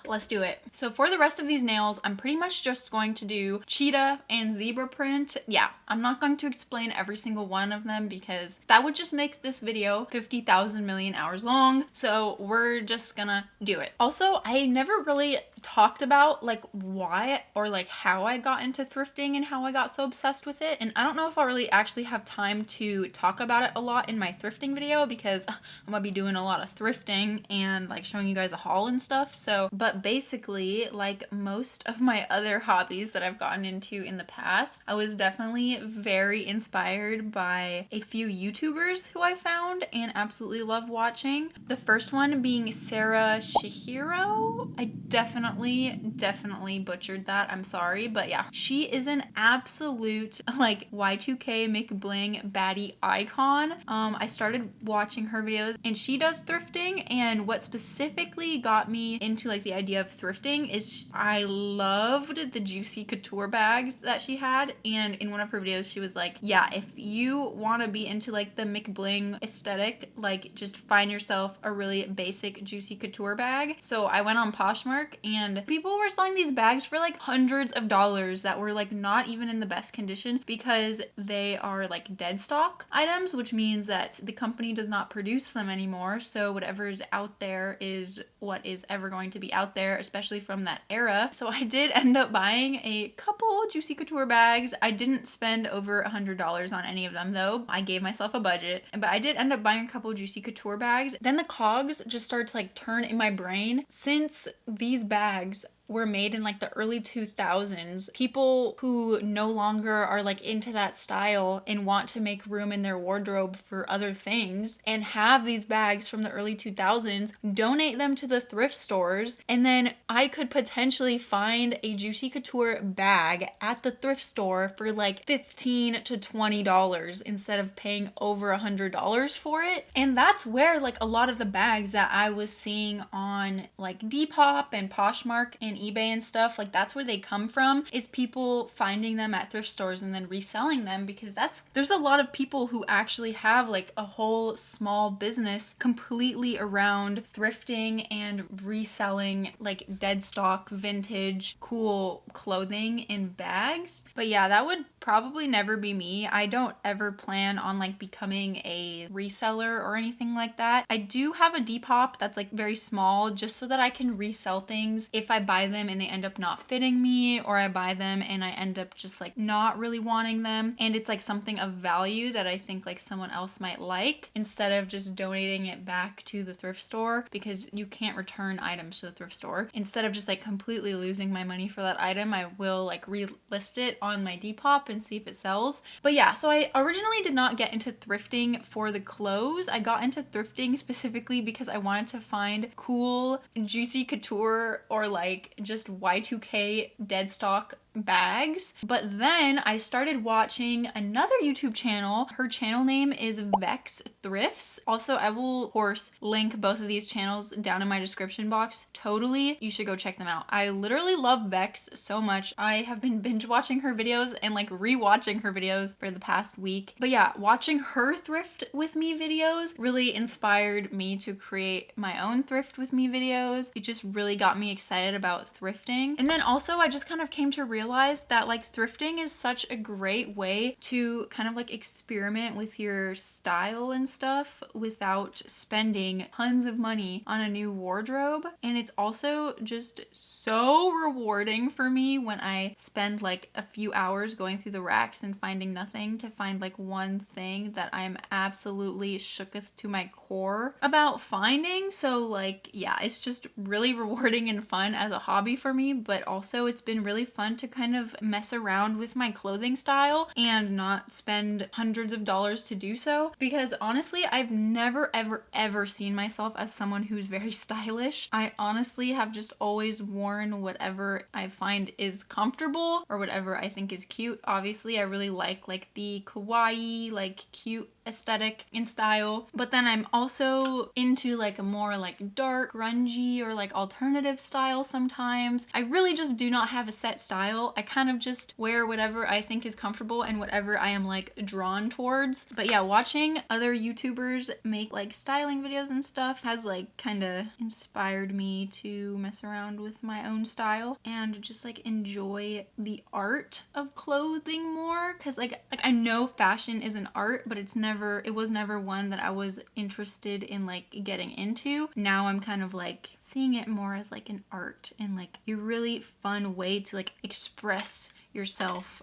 Speaker 1: Let's do it. So for the rest of these nails, I'm pretty much just going to do cheetah and zebra print. Yeah, I'm not going to explain every single one of them because that would just make this video 50,000 million hours long. So we're just gonna do it. Also, I never really talked about like why or like how I got into thrifting and how I got so obsessed with it. And I don't know if I'll really actually have time to talk about it a lot in my thrifting video because I'm gonna be doing a lot of thrifting and like showing you guys a haul and stuff. So, but basically, like most of my other hobbies that I've gotten into in the past, I was definitely very inspired by a few YouTubers who I found and absolutely love watching. The first one being Sarah Shihiro. I definitely butchered that. I'm sorry, but yeah, she is an absolute like Y2K McBling baddie icon. I started watching her videos and she does thrifting, and what specifically got me into like the idea idea of thrifting is I loved the juicy couture bags that she had. And in one of her videos, she was like, yeah, if you want to be into like the McBling aesthetic, like just find yourself a really basic juicy couture bag. So I went on Poshmark and people were selling these bags for like hundreds of dollars that were like not even in the best condition because they are like dead stock items, which means that the company does not produce them anymore. So whatever's out there is what is ever going to be out there, especially from that era. So I did end up buying a couple juicy couture bags. I didn't spend over $100 on any of them though. I gave myself a budget, but I did end up buying a couple juicy couture bags. Then the cogs just started to like turn in my brain. Since these bags were made in like the early 2000s, people who no longer are like into that style and want to make room in their wardrobe for other things and have these bags from the early 2000s, donate them to the thrift stores, and then I could potentially find a juicy couture bag at the thrift store for like $15 to $20 instead of paying over $100 for it. And that's where like a lot of the bags that I was seeing on like Depop and Poshmark and eBay and stuff, like that's where they come from, is people finding them at thrift stores and then reselling them, because there's a lot of people who actually have like a whole small business completely around thrifting and reselling like dead stock, vintage, cool clothing in bags. But yeah, that would probably never be me. I don't ever plan on like becoming a reseller or anything like that. I do have a Depop that's like very small just so that I can resell things if I buy them and they end up not fitting me, or I buy them and I end up just like not really wanting them and it's like something of value that I think like someone else might like, instead of just donating it back to the thrift store, because you can't return items to the thrift store. Instead of just like completely losing my money for that item, I will like relist it on my Depop and see if it sells. But yeah, so I originally did not get into thrifting for the clothes. I got into thrifting specifically because I wanted to find cool juicy couture or like just Y2K dead stock bags. But then I started watching another YouTube channel. Her channel name is Vex Thrifts. Also, I will of course link both of these channels down in my description box. Totally, you should go check them out. I literally love Vex so much. I have been binge watching her videos and like rewatching her videos for the past week. But yeah, watching her thrift with me videos really inspired me to create my own thrift with me videos. It just really got me excited about thrifting. And then also I just kind of came to realize that like thrifting is such a great way to kind of like experiment with your style and stuff without spending tons of money on a new wardrobe. And it's also just so rewarding for me when I spend like a few hours going through the racks and finding nothing to find like one thing that I'm absolutely shooketh to my core about finding. So like, yeah, it's just really rewarding and fun as a hobby for me, but also it's been really fun to kind of mess around with my clothing style and not spend hundreds of dollars to do so, because honestly, I've never ever seen myself as someone who's very stylish. I honestly have just always worn whatever I find is comfortable or whatever I think is cute. Obviously, I really like the kawaii, like cute aesthetic and style, but then I'm also into like a more like dark, grungy, or like alternative style sometimes. I really just do not have a set style. I kind of just wear whatever I think is comfortable and whatever I am like drawn towards. But yeah, watching other YouTubers make like styling videos and stuff has like kind of inspired me to mess around with my own style and just like enjoy the art of clothing more, because like I know fashion is an art, but it was never one that I was interested in like getting into. Now I'm kind of like seeing it more as like an art and like a really fun way to like express yourself.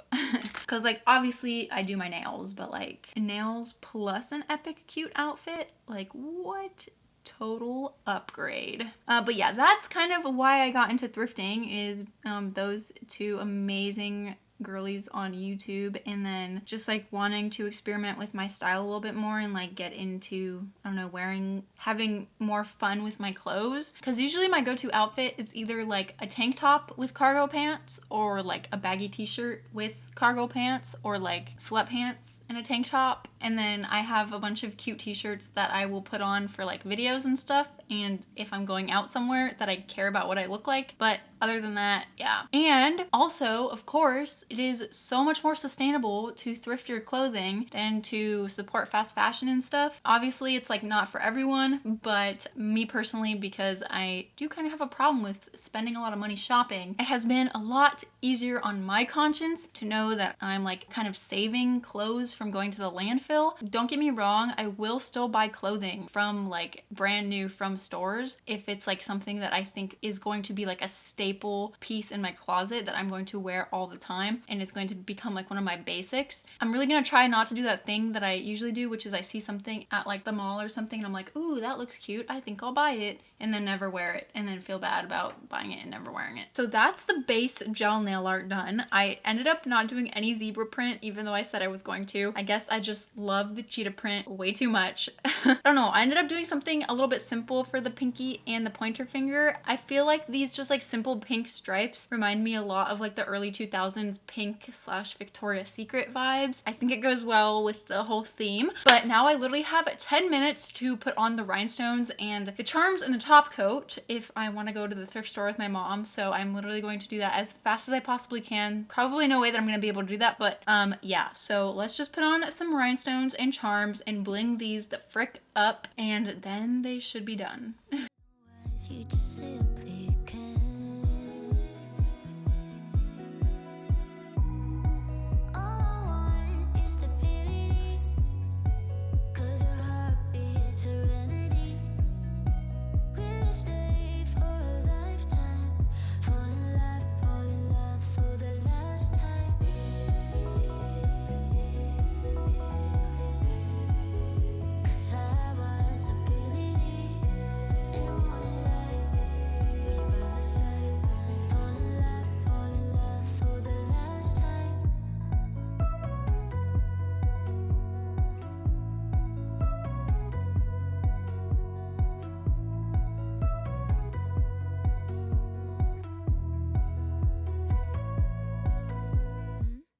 Speaker 1: Because like obviously I do my nails, but like nails plus an epic cute outfit, like what? Total upgrade. But yeah, that's kind of why I got into thrifting, is those two amazing girlies on YouTube, and then just like wanting to experiment with my style a little bit more and like get into, I don't know, having more fun with my clothes. Because usually my go-to outfit is either like a tank top with cargo pants or like a baggy t-shirt with cargo pants or like sweatpants and a tank top. And then I have a bunch of cute t-shirts that I will put on for like videos and stuff, and if I'm going out somewhere that I care about what I look like. But other than that, yeah. And also, of course, it is so much more sustainable to thrift your clothing than to support fast fashion and stuff. Obviously, it's like not for everyone, but me personally, because I do kind of have a problem with spending a lot of money shopping, it has been a lot easier on my conscience to know that I'm like kind of saving clothes from going to the landfill. Don't get me wrong, I will still buy clothing from like brand new from stores if it's like something that I think is going to be like a staple piece in my closet that I'm going to wear all the time and it's going to become like one of my basics. I'm really gonna try not to do that thing that I usually do, which is I see something at like the mall or something and I'm like, ooh, that looks cute, I think I'll buy it, and then never wear it and then feel bad about buying it and never wearing it. So that's the base gel nail art done. I ended up not doing any zebra print even though I said I was going to. I guess I just love the cheetah print way too much. I don't know, I ended up doing something a little bit simple for the pinky and the pointer finger. I feel like these just like simple pink stripes remind me a lot of like the early 2000s pink / Victoria's Secret vibes. I think it goes well with the whole theme. But now I literally have 10 minutes to put on the rhinestones and the charms and the top coat if I want to go to the thrift store with my mom. So I'm literally going to do that as fast as I possibly can. Probably no way that I'm going to be able to do that, but yeah. So let's just put on some rhinestones and charms and bling these the frick up, and then they should be done.
Speaker 3: You just simply can't. All I want is stability, 'cause your heartbeat is a remedy. We'll stay for a lifetime, fall in love for the last time. 'Cause I want stability and want it like by my side. Fall in love for the last time.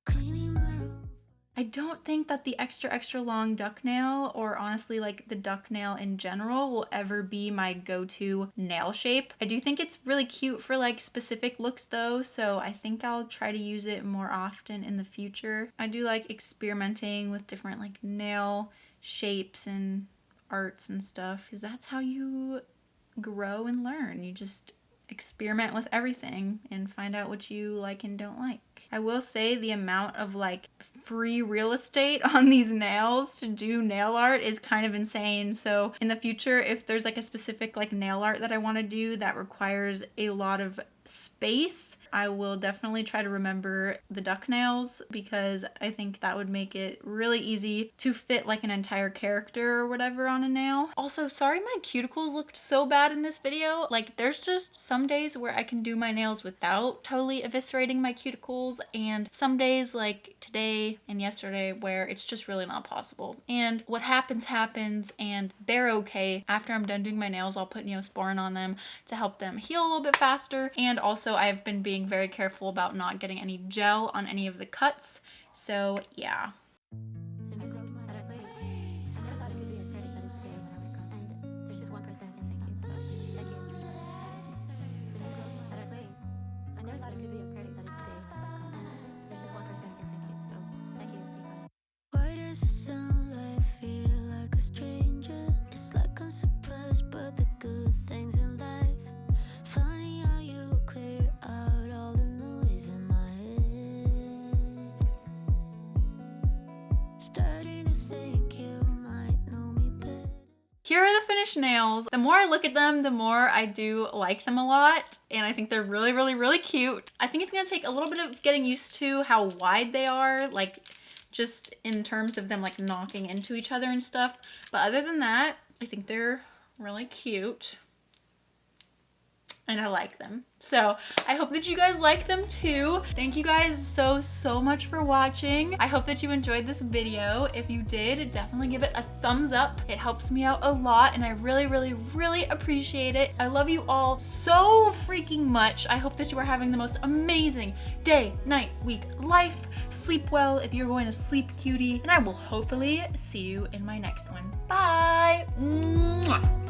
Speaker 3: Cleaning my room.
Speaker 1: I don't think that the extra long duck nail, or honestly like the duck nail in general, will ever be my go-to nail shape. I do think it's really cute for like specific looks though, so I think I'll try to use it more often in the future. I do like experimenting with different like nail shapes and arts and stuff, because that's how you grow and learn. You just experiment with everything and find out what you like and don't like. I will say the amount of like free real estate on these nails to do nail art is kind of insane. So in the future, if there's like a specific like nail art that I want to do that requires a lot of space, I will definitely try to remember the duck nails, because I think that would make it really easy to fit like an entire character or whatever on a nail. Also, sorry my cuticles looked so bad in this video. Like there's just some days where I can do my nails without totally eviscerating my cuticles, and some days like today and yesterday where it's just really not possible. And what happens, and they're okay. After I'm done doing my nails, I'll put Neosporin on them to help them heal a little bit faster. And also I've been being very careful about not getting any gel on any of the cuts. So yeah.
Speaker 3: Why does it sound like I feel like a stranger? It's like I'm surprised by the good things in life. Funny how you clear out all the noise in my head. Starting to think you might know me better.
Speaker 1: Here are the finished nails. The more I look at them, the more I do like them a lot. And I think they're really cute. I think it's gonna take a little bit of getting used to how wide they are, like just in terms of them like knocking into each other and stuff. But other than that, I think they're really cute. and I like them. So I hope that you guys like them too. Thank you guys so much for watching. I hope that you enjoyed this video. If you did, definitely give it a thumbs up. It helps me out a lot and I really appreciate it. I love you all so freaking much. I hope that you are having the most amazing day, night, week, life. Sleep well if you're going to sleep, cutie. And I will hopefully see you in my next one. Bye. Mwah.